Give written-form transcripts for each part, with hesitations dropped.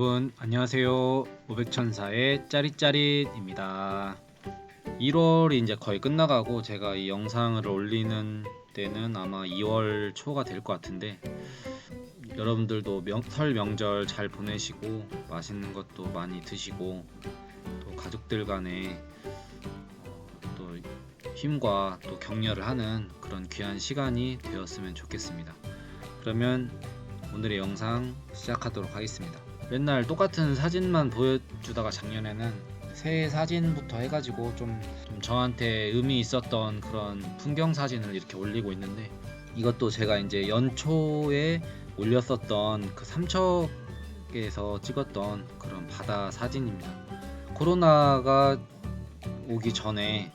여러분 안녕하세요. 500천사의 짜릿짜릿입니다. 1월이 이제 거의 끝나가고 제가 이 영상을 올리는 때는 아마 2월 초가 될 것 같은데, 여러분들도 설 명절 잘 보내시고 맛있는 것도 많이 드시고 또 가족들 간에 또 힘과 또 격려를 하는 그런 귀한 시간이 되었으면 좋겠습니다. 그러면 오늘의 영상 시작하도록 하겠습니다. 맨날 똑같은 사진만 보여주다가 작년에는 새해 사진부터 해가지고 좀 저한테 의미 있었던 그런 풍경 사진을 이렇게 올리고 있는데, 이것도 제가 이제 연초에 올렸었던 그 삼척에서 찍었던 그런 바다 사진입니다. 코로나가 오기 전에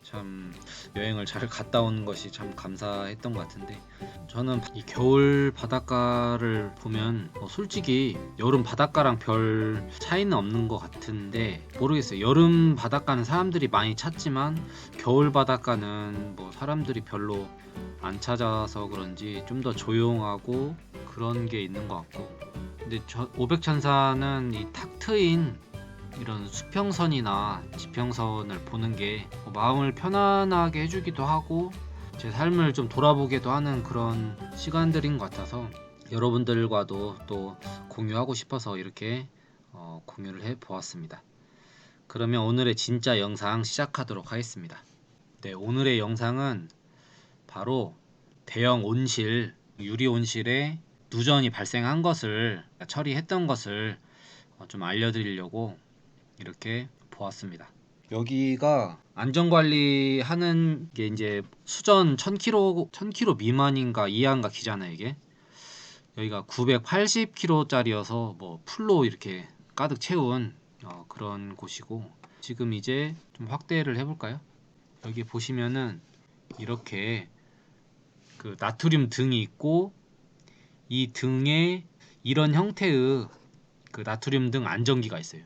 참 여행을 잘 갔다 온 것이 참 감사했던 것 같은데, 저는 이 겨울 바닷가를 보면 솔직히 여름 바닷가랑 별 차이는 없는 것 같은데 모르겠어요. 여름 바닷가는 사람들이 많이 찾지만 겨울 바닷가는 뭐 사람들이 별로 안 찾아서 그런지 좀 더 조용하고 그런 게 있는 것 같고, 근데 500천사는 이 탁 트인 이런 수평선이나 지평선을 보는 게 마음을 편안하게 해주기도 하고 제 삶을 좀 돌아보기도 하는 그런 시간들인 것 같아서 여러분들과도 또 공유하고 싶어서 이렇게 공유를 해 보았습니다. 그러면 오늘의 진짜 영상 시작하도록 하겠습니다. 네, 오늘의 영상은 바로 대형 온실, 유리 온실에 누전이 발생한 것을, 처리했던 것을 좀 알려드리려고 이렇게 보았습니다. 여기가 안전관리 하는 게 이제 수전 1000km 미만인가 이하인가 기잖아요, 이게. 여기가 980km짜리여서 뭐 풀로 이렇게 가득 채운 그런 곳이고, 지금 이제 좀 확대를 해볼까요? 여기 보시면은 이렇게 그 나트륨 등이 있고, 이 등에 이런 형태의 그 나트륨 등 안전기가 있어요.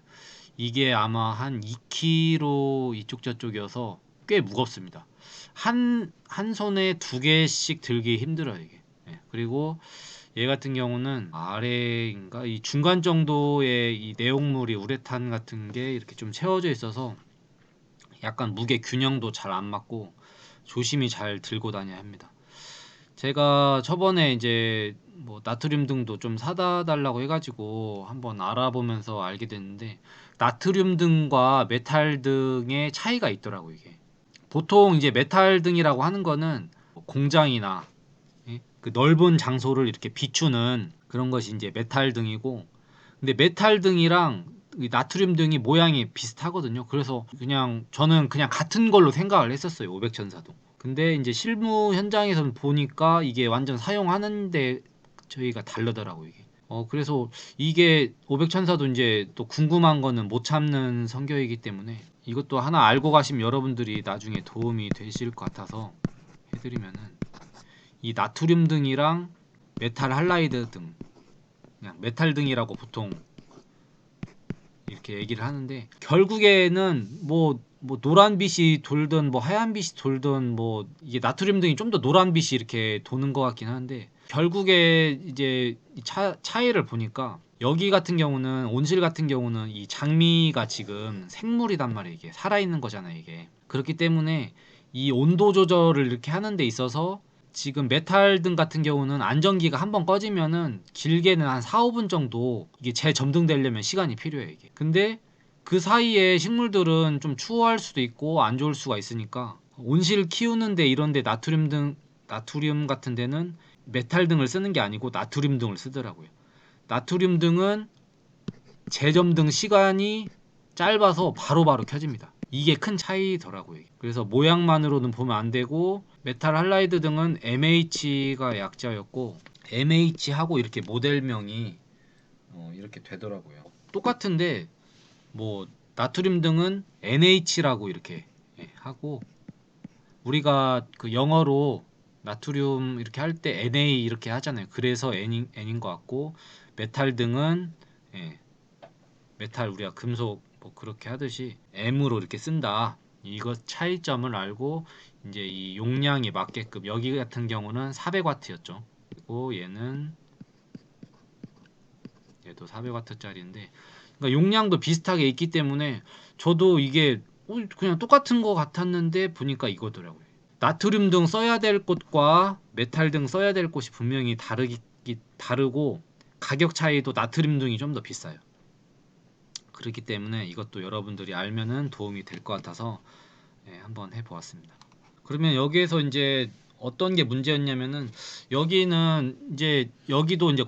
이게 아마 한 2kg 이쪽 저쪽이어서 꽤 무겁습니다. 한 손에 두 개씩 들기 힘들어요, 이게. 예, 그리고 얘 같은 경우는 아래인가 이 중간 정도의 이 내용물이 우레탄 같은 게 이렇게 좀 채워져 있어서 약간 무게 균형도 잘 안 맞고 조심히 잘 들고 다녀야 합니다. 제가 저번에 이제 뭐 나트륨 등도 좀 사다 달라고 해가지고 한번 알아보면서 알게 됐는데, 나트륨 등과 메탈 등의 차이가 있더라고 이게. 보통 이제 메탈 등이라고 하는 거는 공장이나 그 넓은 장소를 이렇게 비추는 그런 것이 이제 메탈 등이고, 근데 메탈 등이랑 나트륨 등이 모양이 비슷하거든요. 그래서 그냥 저는 그냥 같은 걸로 생각을 했었어요, 500천사도. 근데 이제 실무 현장에서는 보니까 이게 완전 사용하는데 저희가 다르더라고요, 이게. 그래서 이게 500천사도 이제 또 궁금한 거는 못 참는 성격이기 때문에 이것도 하나 알고 가시면 여러분들이 나중에 도움이 되실 것 같아서 해드리면은, 이 나트륨 등이랑 메탈 할라이드 등, 그냥 메탈 등이라고 보통 이렇게 얘기를 하는데, 결국에는 뭐 노란 빛이 돌든 뭐 하얀 빛이 돌든 뭐 이게 나트륨 등이 좀 더 노란 빛이 이렇게 도는 것 같긴 한데, 결국에 이제 차이를 보니까 여기 같은 경우는, 온실 같은 경우는 이 장미가 지금 생물이단 말이에요. 이게 살아있는 거잖아요, 이게. 그렇기 때문에 이 온도 조절을 이렇게 하는 데 있어서 지금 메탈 등 같은 경우는 안전기가 한번 꺼지면은 길게는 한 4, 5분 정도 이게 재점등되려면 시간이 필요해요, 이게. 근데 그 사이에 식물들은 좀 추워할 수도 있고 안 좋을 수가 있으니까, 온실 키우는데 이런데 나트륨 같은 데는 메탈 등을 쓰는 게 아니고 나트륨 등을 쓰더라고요. 나트륨 등은 재점등 시간이 짧아서 바로바로 켜집니다. 이게 큰 차이더라고요. 그래서 모양만으로는 보면 안 되고, 메탈 할라이드 등은 MH가 약자였고, MH하고 이렇게 모델명이 이렇게 되더라고요. 똑같은데 뭐 나트륨 등은 NH라고 이렇게 하고, 우리가 그 영어로 나트륨 이렇게 할 때 Na 이렇게 하잖아요. 그래서 N인 것 같고, 메탈 등은 메탈 우리가 금속 뭐 그렇게 하듯이 M으로 이렇게 쓴다. 이것 차이점을 알고 이제 이 용량에 맞게끔, 여기 같은 경우는 400W였죠. 그리고 얘는 얘도 400W짜리인데 그러니까 용량도 비슷하게 있기 때문에 저도 이게 그냥 똑같은 거 같았는데 보니까 이거더라고요. 나트륨 등 써야 될 곳과 메탈 등 써야 될 곳이 분명히 다르고 가격 차이도 나트륨 등이 좀 더 비싸요. 그렇기 때문에 이것도 여러분들이 알면은 도움이 될 것 같아서 한번 해보았습니다. 그러면 여기에서 이제 어떤 게 문제였냐면은 여기는 이제 여기도 이제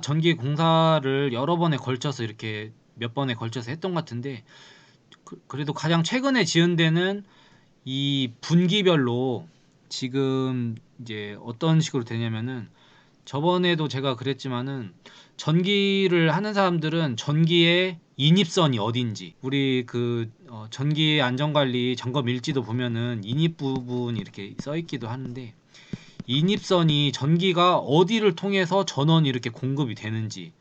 전기 공사를 여러 번에 걸쳐서 이렇게 몇 번에 걸쳐서 했던 것 같은데 그래도 가장 최근에 지은 데는 이 분기별로 지금 이제 어떤 식으로 되냐면은 저번에도 제가 그랬지만은 전기를 하는 사람들은 전기의 인입선이 어딘지 우리 전기 안전관리 점검 일지도 보면은 인입 부분 이렇게 써 있기도 하는데 인입선이 전기가 어디를 통해서 전원이 이렇게 공급이 되는지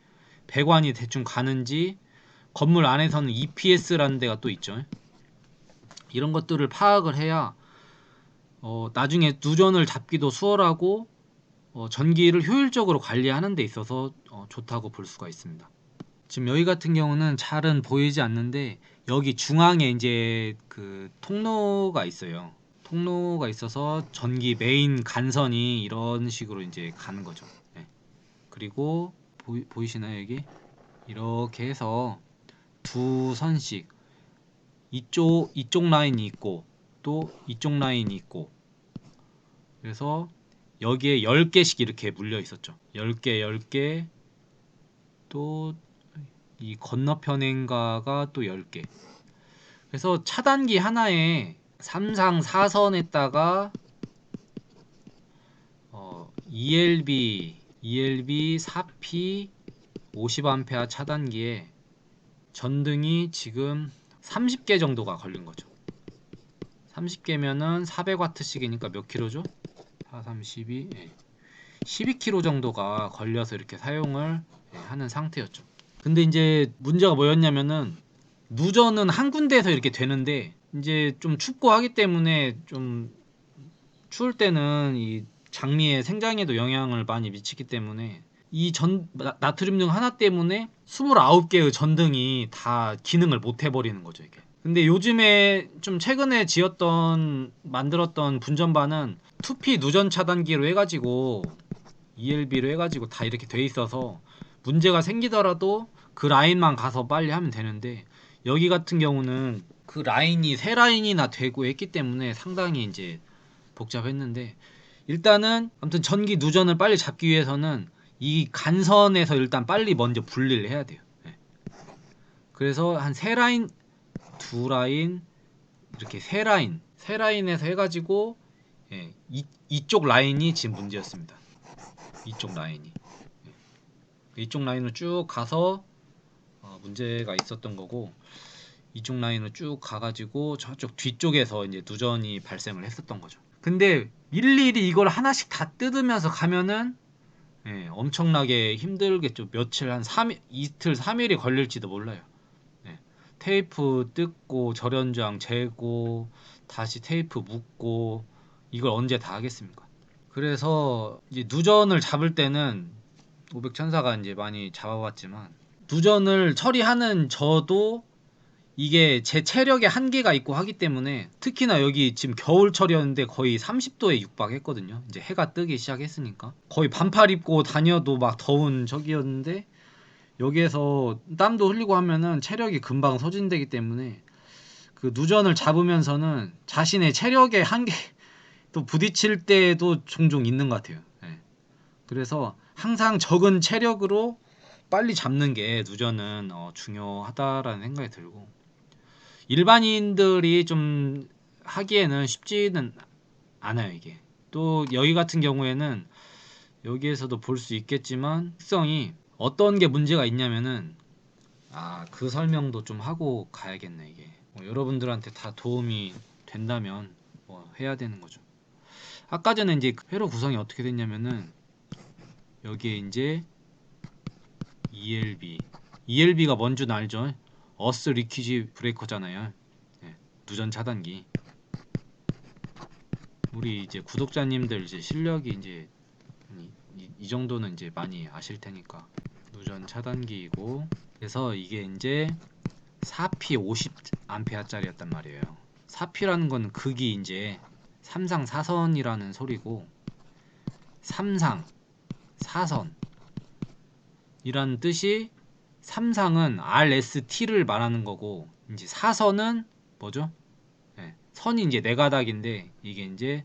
배관이 대충 가는지 건물 안에서는 EPS라는 데가 또 있죠. 이런 것들을 파악을 해야 나중에 누전을 잡기도 수월하고 전기를 효율적으로 관리하는 데 있어서 좋다고 볼 수가 있습니다. 지금 여기 같은 경우는 잘은 보이지 않는데 여기 중앙에 이제 그 통로가 있어요. 통로가 있어서 전기 메인 간선이 이런 식으로 이제 가는 거죠. 네. 그리고 보이시나요 여기? 이렇게 해서 두 선씩 이쪽 라인이 있고 또 이쪽 라인이 있고 그래서 여기에 10개씩 이렇게 물려 있었죠. 10개, 10개 또 이 건너편인가가 또 10개. 그래서 차단기 하나에 3상 4선에다가 ELB 4P 50A 차단기에 전등이 지금 30개 정도가 걸린 거죠. 30개면은 400W씩이니까 몇 킬로죠? 4, 3, 12, 12kg 정도가 걸려서 이렇게 사용을 하는 상태였죠. 근데 이제 문제가 뭐였냐면은 누전은 한 군데에서 이렇게 되는데 이제 좀 춥고 하기 때문에 좀 추울 때는 이 장미의 생장에도 영향을 많이 미치기 때문에 이 나트륨 등 하나 때문에 29개의 전등이 다 기능을 못 해버리는 거죠 이게. 근데 요즘에 좀 최근에 만들었던 분전반은 2P 누전 차단기로 해가지고 ELB로 해가지고 다 이렇게 돼 있어서 문제가 생기더라도 그 라인만 가서 빨리 하면 되는데 여기 같은 경우는 그 라인이 세 라인이나 되고 했기 때문에 상당히 이제 복잡했는데 일단은 아무튼 전기 누전을 빨리 잡기 위해서는 이 간선에서 일단 빨리 먼저 분리를 해야 돼요. 그래서 한 세 라인, 두 라인, 이렇게 세 라인에서 해가지고 이쪽 라인이 지금 문제였습니다. 이쪽 라인이 이쪽 라인으로 쭉 가서 문제가 있었던 거고 이쪽 라인으로 쭉 가가지고 저쪽 뒤쪽에서 이제 누전이 발생을 했었던 거죠. 근데 일일이 이걸 하나씩 다 뜯으면서 가면은 엄청나게 힘들겠죠. 며칠 한 3일, 이틀 3일이 걸릴지도 몰라요. 테이프 뜯고 절연장 재고 다시 테이프 묶고 이걸 언제 다 하겠습니까? 그래서 이제 누전을 잡을 때는 500천사가 이제 많이 잡아봤지만 누전을 처리하는 저도 이게 제 체력에 한계가 있고 하기 때문에 특히나 여기 지금 겨울철이었는데 거의 30도에 육박했거든요. 이제 해가 뜨기 시작했으니까 거의 반팔 입고 다녀도 막 더운 저기였는데 여기에서 땀도 흘리고 하면은 체력이 금방 소진되기 때문에 그 누전을 잡으면서는 자신의 체력의 한계 또 부딪힐 때도 종종 있는 것 같아요. 그래서 항상 적은 체력으로 빨리 잡는 게 누전은 중요하다라는 생각이 들고 일반인들이 좀 하기에는 쉽지는 않아요 이게. 또 여기 같은 경우에는 여기에서도 볼 수 있겠지만 특성이 어떤 게 문제가 있냐면은 그 설명도 좀 하고 가야겠네 이게. 여러분들한테 다 도움이 된다면 해야 되는 거죠. 아까 전에 이제 회로 구성이 어떻게 됐냐면은 여기에 이제 ELB가 뭔 줄 알죠? 어스 리퀴지 브레이커잖아요. 누전 차단기. 우리 이제 구독자님들 이제 실력이 이제 이 정도는 이제 많이 아실 테니까 누전 차단기이고, 그래서 이게 이제 4P 50A짜리였단 말이에요. 4P라는 건 극이 이제 3상 4선이라는 소리고, 3상 4선이라는 뜻이, 3상은 RST를 말하는 거고, 이제 4선은 뭐죠? 네, 선이 이제 네 가닥인데, 이게 이제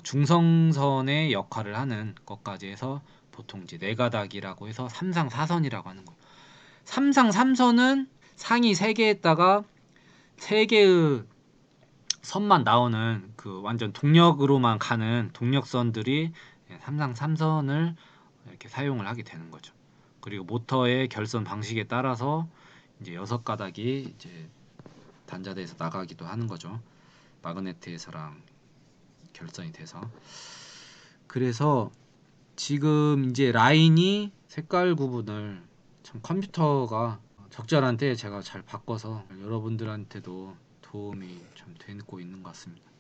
중성선의 역할을 하는 것까지 해서 보통 이제 네 가닥이라고 해서 3상 4선이라고 하는 거예요. 3상 3선은 상이 3개에다가 3개의 선만 나오는 그 완전 동력으로만 가는 동력선들이 3상 3선을 이렇게 사용을 하게 되는 거죠. 그리고 모터의 결선 방식에 따라서 이제 6가닥이 이제 단자대에서 나가기도 하는 거죠. 마그네트에서랑 결선이 돼서. 그래서 지금 이제 라인이 색깔 구분을 참 컴퓨터가 적절한 때에 제가 잘 바꿔서 여러분들한테도 도움이 참 되고 있는 것 같습니다.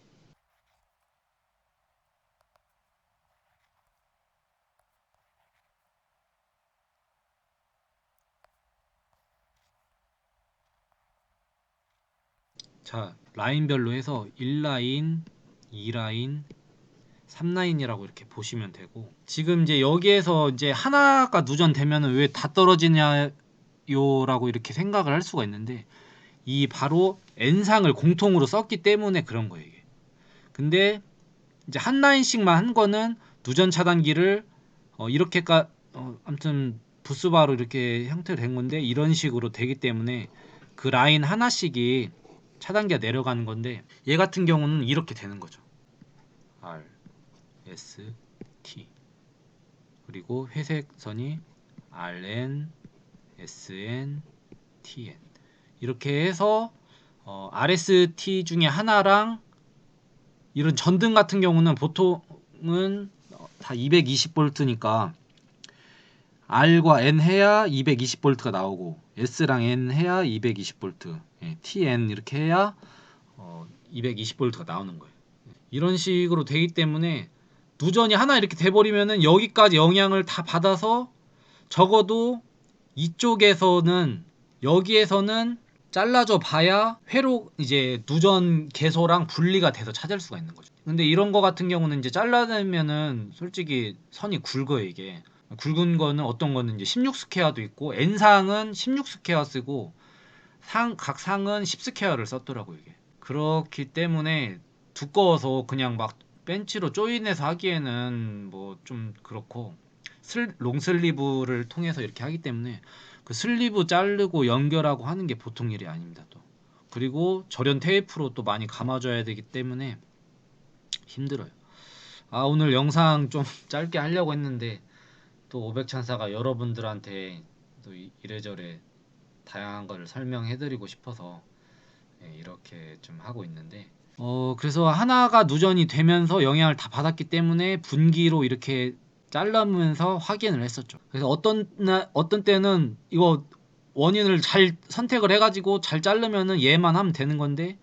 자, 라인별로 해서 1라인, 2라인, 3라인이라고 이렇게 보시면 되고, 지금 이제 여기에서 이제 하나가 누전되면은 왜 다 떨어지냐요라고 이렇게 생각을 할 수가 있는데, 이 바로 N상을 공통으로 썼기 때문에 그런 거예요, 이게. 근데 이제 한 라인씩만 한 거는 누전 차단기를 이렇게까 아무튼 부스바로 이렇게 형태로 된 건데, 이런 식으로 되기 때문에 그 라인 하나씩이 차단기가 내려가는 건데, 얘 같은 경우는 이렇게 되는 거죠. R, S, T. 그리고 회색 선이 RN, SN, TN. 이렇게 해서 RST 중에 하나랑, 이런 전등 같은 경우는 보통은 다 220V니까 R과 N 해야 220V가 나오고, S랑 N 해야 220V, TN 이렇게 해야 220V가 나오는 거예요. 이런 식으로 되기 때문에 누전이 하나 이렇게 돼버리면은 여기까지 영향을 다 받아서, 적어도 이쪽에서는, 여기에서는 잘라줘 봐야 회로 이제 누전 개소랑 분리가 돼서 찾을 수가 있는 거죠. 근데 이런 거 같은 경우는 이제 잘라내면은 솔직히 선이 굵어요. 이게 굵은 거는 어떤 거는 이제 16스퀘어도 있고, N상은 16스퀘어 쓰고 각 상은 10스퀘어를 썼더라고요. 이게 그렇기 때문에 두꺼워서 그냥 막 벤치로 조인해서 하기에는 뭐 좀 그렇고, 롱슬리브를 통해서 이렇게 하기 때문에 그 슬리브 자르고 연결하고 하는 게 보통 일이 아닙니다. 또 그리고 절연 테이프로 또 많이 감아줘야 되기 때문에 힘들어요. 아, 오늘 영상 좀 짧게 하려고 했는데 또 500찬사가 여러분들한테 또 이래저래 다양한 거를 설명해드리고 싶어서 이렇게 좀 하고 있는데, 그래서 하나가 누전이 되면서 영향을 다 받았기 때문에 분기로 이렇게 자르면서 확인을 했었죠. 그래서 어떤 때는 이거 원인을 잘 선택을 해가지고 잘 자르면은 얘만 하면 되는 건데,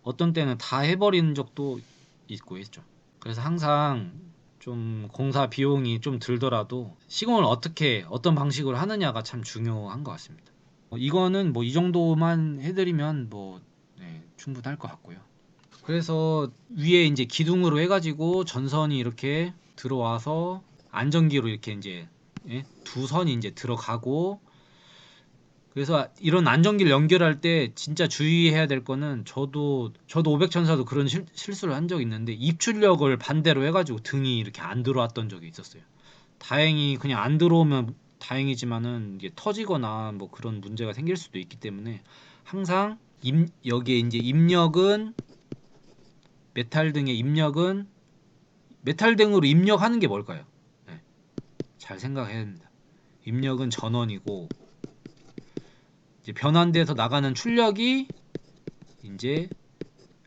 어떤 때는 다 해버리는 적도 있고 했죠. 그래서 항상 좀 공사 비용이 좀 들더라도 시공을 어떤 방식으로 하느냐가 참 중요한 것 같습니다. 이거는 뭐 이 정도만 해드리면 뭐 충분할 것 같고요. 그래서 위에 이제 기둥으로 해가지고 전선이 이렇게 들어와서 안전기로 이렇게 이제 두 선이 이제 들어가고, 그래서 이런 안전기를 연결할 때 진짜 주의해야 될 거는, 저도 500천사도 그런 실수를 한 적이 있는데, 입출력을 반대로 해가지고 등이 이렇게 안 들어왔던 적이 있었어요. 다행히 그냥 안 들어오면 다행이지만은 이게 터지거나 뭐 그런 문제가 생길 수도 있기 때문에, 항상 여기에 이제 입력은, 메탈 등의 입력은, 메탈 등으로 입력하는 게 뭘까요? 네, 잘 생각해야 됩니다. 입력은 전원이고, 이제 변환돼서 나가는 출력이 이제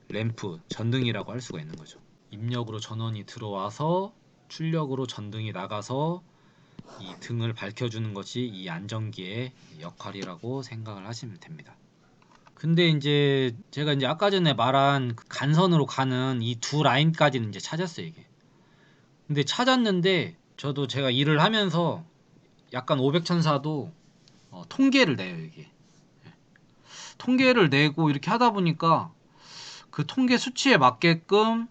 램프, 전등이라고 할 수가 있는 거죠. 입력으로 전원이 들어와서 출력으로 전등이 나가서 이 등을 밝혀주는 것이 이 안전기의 역할이라고 생각을 하시면 됩니다. 근데 이제 제가 이제 아까 전에 말한 그 간선으로 가는 이 두 라인까지는 이제 찾았어요, 이게. 근데 찾았는데, 저도 제가 일을 하면서 약간 500천사도 통계를 내요 이게. 통계를 내고 이렇게 하다 보니까 그 통계 수치에 맞게끔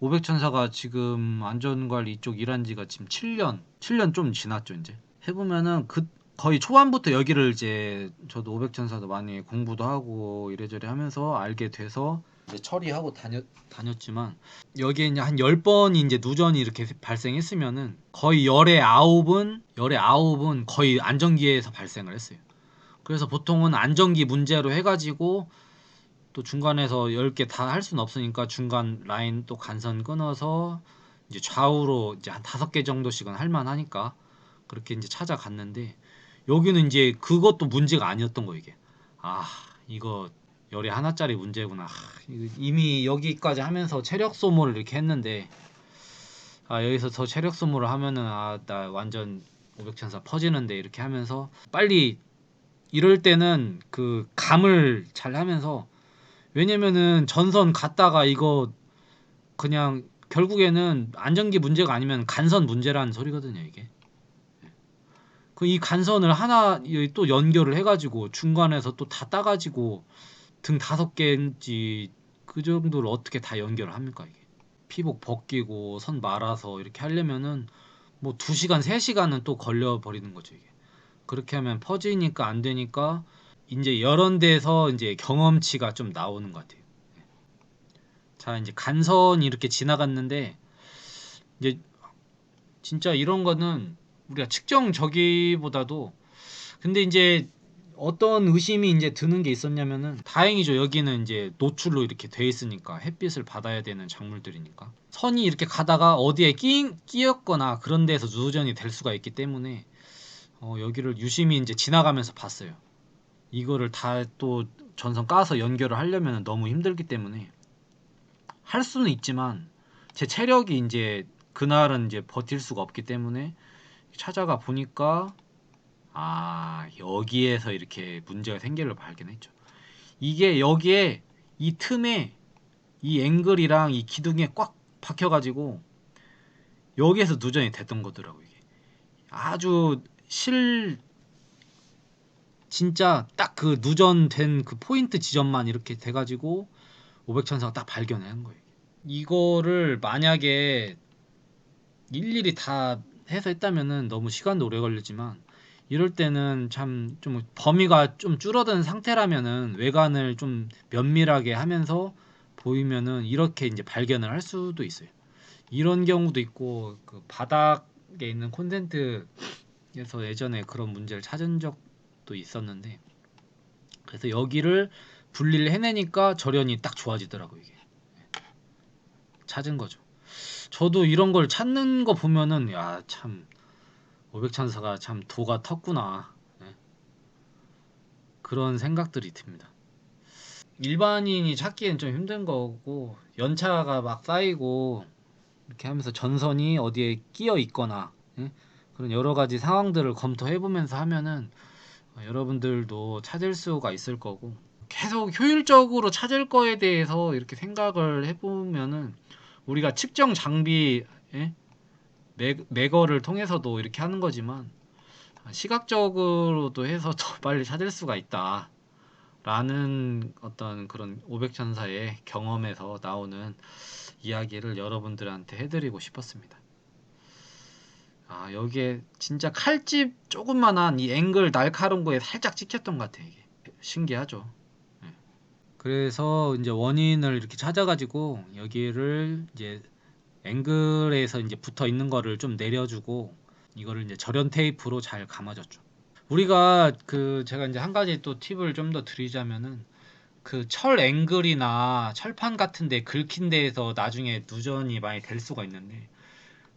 500천사가 지금 안전관리 이쪽 일한 지가 지금 7년 좀 지났죠 이제. 해보면은 그 거의 초반부터 여기를 이제 저도 500천사도 많이 공부도 하고 이래저래 하면서 알게 돼서 이제 처리하고 다녔지만 여기에 이제 한 10번이 이제 누전이 이렇게 발생했으면은 거의 열의 아홉은 거의 안전기에서 발생을 했어요. 그래서 보통은 안전기 문제로 해가지고 또 중간에서 10개 다 할 수는 없으니까 중간 라인 또 간선 끊어서 이제 좌우로 이제 한 5개 정도씩은 할 만하니까 그렇게 이제 찾아갔는데 여기는 이제 그것도 문제가 아니었던 거 이게. 아, 이거 열에 하나짜리 문제구나. 이미 여기까지 하면서 체력 소모를 이렇게 했는데 여기서 더 체력 소모를 하면은 나 완전 500천사 퍼지는데 이렇게 하면서 빨리 이럴 때는 그 감을 잘 하면서 왜냐면은 전선 갔다가 이거 그냥 결국에는 안전기 문제가 아니면 간선 문제라는 소리거든요 이게. 그 이 간선을 하나 또 연결을 해가지고 중간에서 또 다 따가지고 등 5개인지 그 정도를 어떻게 다 연결을 합니까 이게. 피복 벗기고 선 말아서 이렇게 하려면은 뭐 2시간 3시간은 또 걸려 버리는 거죠 이게. 그렇게 하면 퍼지니까 안 되니까 이제 이런 데서 이제 경험치가 좀 나오는 것 같아요. 자, 이제 간선이 이렇게 지나갔는데 이제 진짜 이런 거는 우리가 측정저기보다도 근데 이제 어떤 의심이 이제 드는 게 있었냐면은 다행이죠. 여기는 이제 노출로 이렇게 돼 있으니까 햇빛을 받아야 되는 작물들이니까 선이 이렇게 가다가 어디에 끼었거나 그런 데서 누전이 될 수가 있기 때문에 여기를 유심히 이제 지나가면서 봤어요. 이거를 다 또 전선 까서 연결을 하려면 너무 힘들기 때문에 할 수는 있지만 제 체력이 이제 그날은 이제 버틸 수가 없기 때문에 찾아가 보니까 여기에서 이렇게 문제가 생긴 걸 발견했죠. 이게 여기에 이 틈에 이 앵글이랑 이 기둥에 꽉 박혀가지고 여기에서 누전이 됐던 거더라고 이게. 아주 진짜 딱 그 누전된 그 포인트 지점만 이렇게 돼가지고 500천사가 딱 발견한 거예요. 이거를 만약에 일일이 다 해서 했다면은 너무 시간도 오래 걸리지만 이럴 때는 참 좀 범위가 좀 줄어든 상태라면은 외관을 좀 면밀하게 하면서 보이면은 이렇게 이제 발견을 할 수도 있어요. 이런 경우도 있고 그 바닥에 있는 콘센트에서 예전에 그런 문제를 찾은 적도 있었는데 그래서 여기를 분리를 해내니까 절연이 딱 좋아지더라고요 이게. 찾은 거죠. 저도 이런 걸 찾는 거 보면은 야 참 500천사가 참 도가 텄구나 그런 생각들이 듭니다. 일반인이 찾기엔 좀 힘든 거고 연차가 막 쌓이고 이렇게 하면서 전선이 어디에 끼어 있거나 그런 여러 가지 상황들을 검토해 보면서 하면은 여러분들도 찾을 수가 있을 거고 계속 효율적으로 찾을 거에 대해서 이렇게 생각을 해보면은 우리가 측정 장비 매거를 통해서도 이렇게 하는 거지만 시각적으로도 해서 더 빨리 찾을 수가 있다 라는 어떤 그런 500천사의 경험에서 나오는 이야기를 여러분들한테 해드리고 싶었습니다. 여기에 진짜 칼집 조금만한 이 앵글 날카로운 거에 살짝 찍혔던 것 같아요. 이게 신기하죠. 네. 그래서 이제 원인을 이렇게 찾아가지고 여기를 이제 앵글에서 이제 붙어 있는 거를 좀 내려주고 이거를 이제 절연 테이프로 잘 감아줬죠. 우리가 그 제가 이제 한 가지 또 팁을 좀 더 드리자면은 그 철 앵글이나 철판 같은 데 긁힌 데에서 나중에 누전이 많이 될 수가 있는데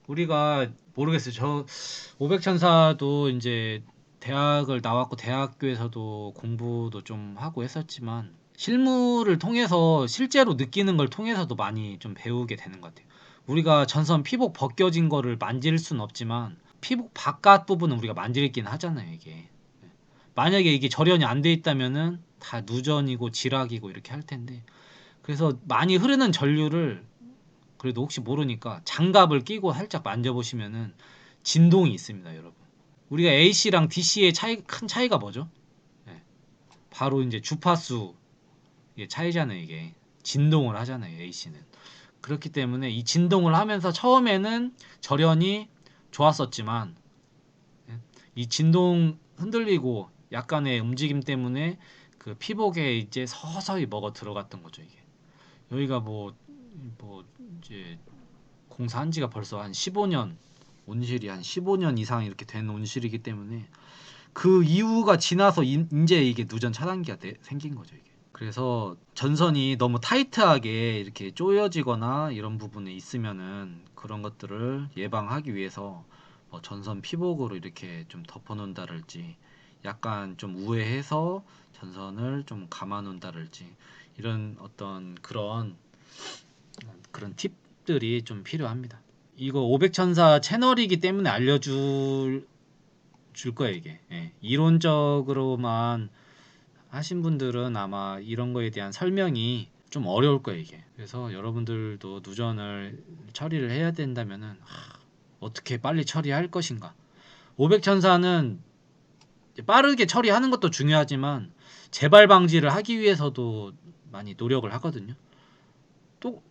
우리가 모르겠어요. 저 500천사도 이제 대학을 나왔고 대학교에서도 공부도 좀 하고 했었지만 실무를 통해서 실제로 느끼는 걸 통해서도 많이 좀 배우게 되는 것 같아요. 우리가 전선 피복 벗겨진 거를 만질 수는 없지만 피복 바깥 부분은 우리가 만질긴 하잖아요, 이게. 만약에 이게 절연이 안 돼 있다면은 다 누전이고 지락이고 이렇게 할 텐데 그래서 많이 흐르는 전류를 그래도 혹시 모르니까 장갑을 끼고 살짝 만져보시면은 진동이 있습니다, 여러분. 우리가 AC랑 DC의 큰 차이가 뭐죠? 예, 바로 이제 주파수 이게 차이잖아요. 이게 진동을 하잖아요. AC는. 그렇기 때문에 이 진동을 하면서 처음에는 절연이 좋았었지만 예, 이 진동 흔들리고 약간의 움직임 때문에 그 피복에 이제 서서히 먹어 들어갔던 거죠. 이게 여기가 뭐 이제 공사한 지가 벌써 한 15년, 온실이 한 15년 이상 이렇게 된 온실이기 때문에 그 이후가 지나서 이제 이게 누전 차단기가 생긴 거죠. 이게. 그래서 전선이 너무 타이트하게 이렇게 쪼여지거나 이런 부분에 있으면은 그런 것들을 예방하기 위해서 뭐 전선 피복으로 이렇게 좀 덮어 놓는다랄지 약간 좀 우회해서 전선을 좀 감아 놓는다랄지 이런 어떤 그런 팁들이 좀 필요합니다. 이거 500천사 채널이기 때문에 줄 거예요, 이게. 예. 이론적으로만 하신 분들은 아마 이런 거에 대한 설명이 좀 어려울 거예요, 이게. 그래서 여러분들도 누전을 처리를 해야 된다면은 어떻게 빨리 처리할 것인가. 500천사는 빠르게 처리하는 것도 중요하지만 재발 방지를 하기 위해서도 많이 노력을 하거든요.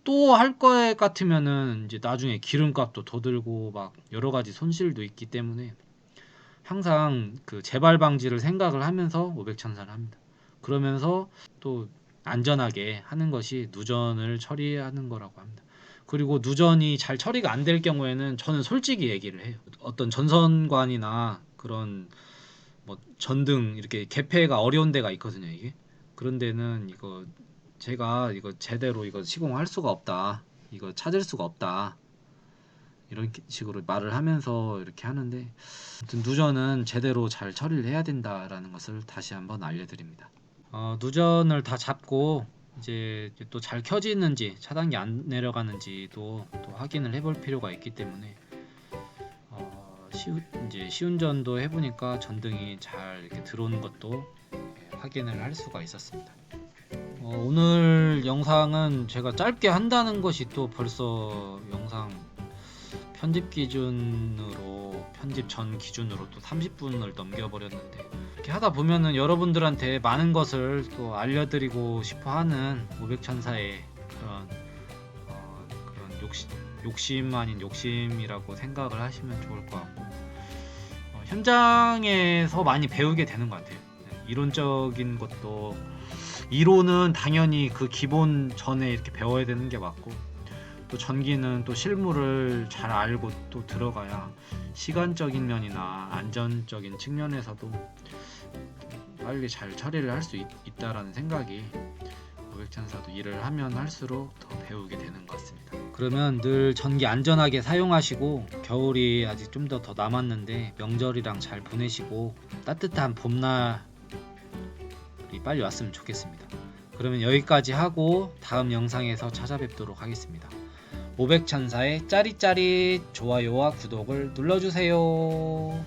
또 할 거 같으면은 이제 나중에 기름값도 더 들고 막 여러 가지 손실도 있기 때문에 항상 그 재발 방지를 생각을 하면서 500천사를 합니다. 그러면서 또 안전하게 하는 것이 누전을 처리하는 거라고 합니다. 그리고 누전이 잘 처리가 안 될 경우에는 저는 솔직히 얘기를 해요. 어떤 전선관이나 그런 뭐 전등 이렇게 개폐가 어려운 데가 있거든요, 이게. 그런 데는 이거 제가 이거 제대로 이거 시공할 수가 없다. 이거 찾을 수가 없다. 이런 식으로 말을 하면서 이렇게 하는데 아무튼 누전은 제대로 잘 처리를 해야 된다라는 것을 다시 한번 알려드립니다. 누전을 다 잡고 이제 또 잘 켜지는지 차단기 안 내려가는지도 또 확인을 해볼 필요가 있기 때문에 이제 시운전도 해보니까 전등이 잘 이렇게 들어오는 것도 확인을 할 수가 있었습니다. 오늘 영상은 제가 짧게 한다는 것이 또 벌써 영상 편집 기준으로 편집 전 기준으로 또 30분을 넘겨버렸는데 이렇게 하다 보면은 여러분들한테 많은 것을 또 알려드리고 싶어하는 500천사의 그런 욕심 아닌 욕심이라고 생각을 하시면 좋을 것 같고 현장에서 많이 배우게 되는 것 같아요. 이론적인 것도 이론은 당연히 그 기본 전에 이렇게 배워야 되는 게 맞고 또 전기는 또 실물을 잘 알고 또 들어가야 시간적인 면이나 안전적인 측면에서도 빨리 잘 처리를 할 수 있다라는 생각이 500천사도 일을 하면 할수록 더 배우게 되는 것 같습니다. 그러면 늘 전기 안전하게 사용하시고 겨울이 아직 좀 더 남았는데 명절이랑 잘 보내시고 따뜻한 봄날이 빨리 왔으면 좋겠습니다. 그러면 여기까지 하고 다음 영상에서 찾아뵙도록 하겠습니다. 500천사의 짜릿짜릿 좋아요와 구독을 눌러주세요.